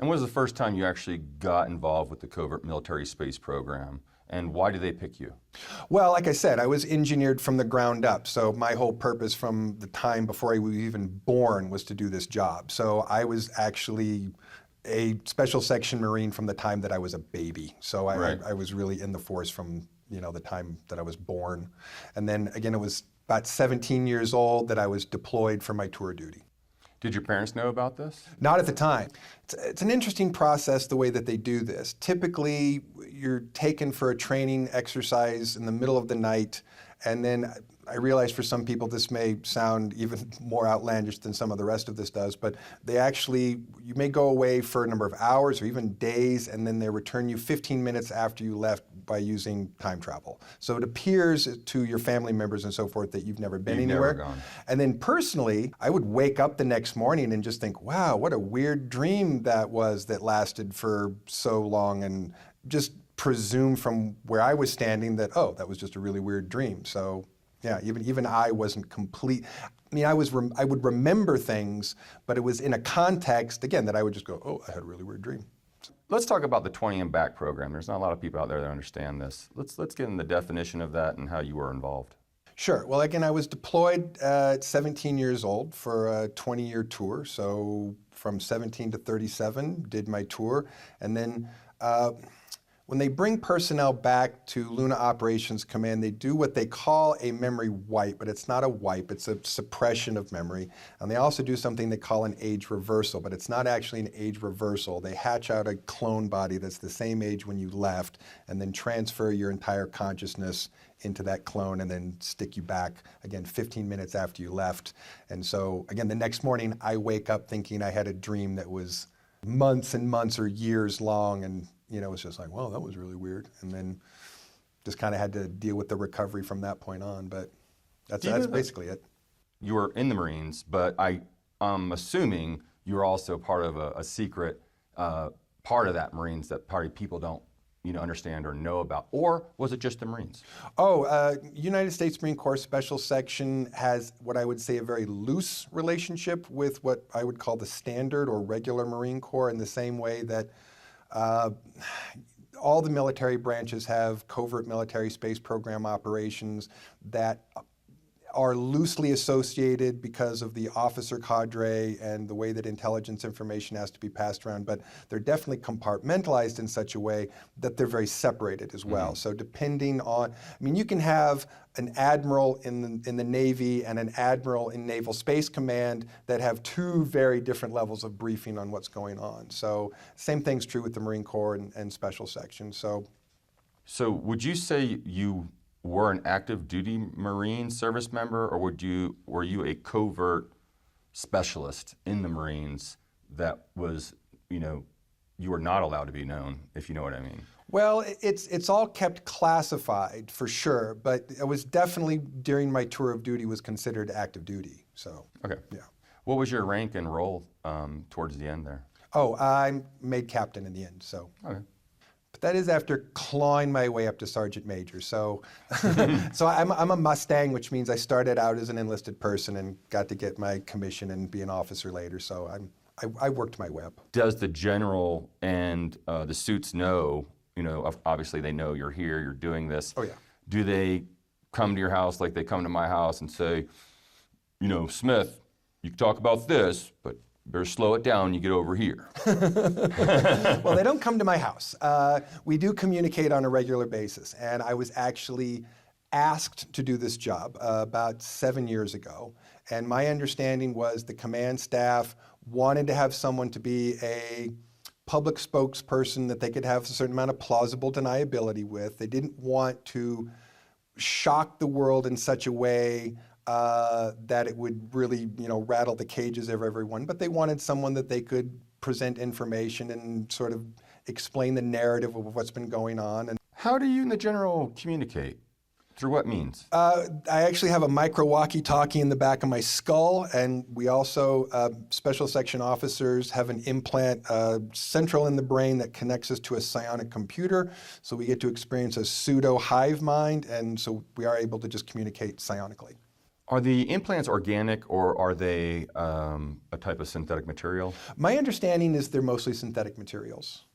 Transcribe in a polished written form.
And when was the first time you actually got involved with the Covert Military Space Program? And why did they pick you? Well, like I said, I was engineered from the ground up. So my whole purpose from the time before I was even born was to do this job. So I was actually a Special Section Marine from the time that I was a baby. So I was really in the force from the time that I was born. And then again, it was about 17 years old that I was deployed for my tour duty. Did your parents know about this? Not at the time. It's an interesting process the way that they do this. Typically, you're taken for a training exercise in the middle of the night, and then I realize for some people this may sound even more outlandish than some of the rest of this does, but you may go away for a number of hours or even days, and then they return you 15 minutes after you left by using time travel. So it appears to your family members and so forth that you've never been anywhere. Never gone. And then personally, I would wake up the next morning and just think, wow, what a weird dream that was that lasted for so long, and just presume from where I was standing that, oh, that was just a really weird dream. So yeah, even I wasn't complete. I mean, I would remember things, but it was in a context, again, that I would just go, oh, I had a really weird dream. Let's talk about the 20 and back program. There's not a lot of people out there that understand this. Let's get in the definition of that and how you were involved. Sure. Well, again, I was deployed at 17 years old for a 20-year tour. So from 17 to 37, did my tour. And then when they bring personnel back to Luna Operations Command, they do what they call a memory wipe, but it's not a wipe, it's a suppression of memory. And they also do something they call an age reversal, but it's not actually an age reversal. They hatch out a clone body that's the same age when you left, and then transfer your entire consciousness into that clone and then stick you back, again, 15 minutes after you left. And so, again, the next morning, I wake up thinking I had a dream that was months and months or years long, and it's just like, well, that was really weird. And then just kind of had to deal with the recovery from that point on. But that's basically it. You were in the Marines, but I'm assuming you were also part of a secret part of that Marines that probably people don't understand or know about. Or was it just the Marines? United States Marine Corps Special Section has what I would say a very loose relationship with what I would call the standard or regular Marine Corps, in the same way that all the military branches have covert military space program operations that are loosely associated because of the officer cadre and the way that intelligence information has to be passed around, but they're definitely compartmentalized in such a way that they're very separated as well. So depending on, you can have an admiral in the Navy and an admiral in Naval Space Command that have two very different levels of briefing on what's going on. So same thing's true with the Marine Corps and Special Section. So would you say you were an active duty Marine service member, or were you a covert specialist in the Marines that was, you were not allowed to be known, if you know what I mean? Well, it's all kept classified for sure, but it was definitely during my tour of duty was considered active duty. So okay, yeah. What was your rank and role towards the end there? Oh, I made captain in the end. So. Okay. But that is after clawing my way up to sergeant major. So, so I'm a Mustang, which means I started out as an enlisted person and got to get my commission and be an officer later. So I worked my way up. Does the general and the suits know? Obviously they know you're here, you're doing this. Oh yeah. Do they come to your house like they come to my house and say, Smith, you can talk about this, but better slow it down, you get over here? Well, they don't come to my house. We do communicate on a regular basis, and I was actually asked to do this job about 7 years ago, and my understanding was the command staff wanted to have someone to be a public spokesperson that they could have a certain amount of plausible deniability with. They didn't want to shock the world in such a way that it would really, rattle the cages of everyone. But they wanted someone that they could present information and sort of explain the narrative of what's been going on. And how do you and the general communicate? Through what means? I actually have a micro walkie-talkie in the back of my skull, and we also, special section officers, have an implant central in the brain that connects us to a psionic computer, so we get to experience a pseudo hive mind, and so we are able to just communicate psionically. Are the implants organic or are they a type of synthetic material? My understanding is they're mostly synthetic materials.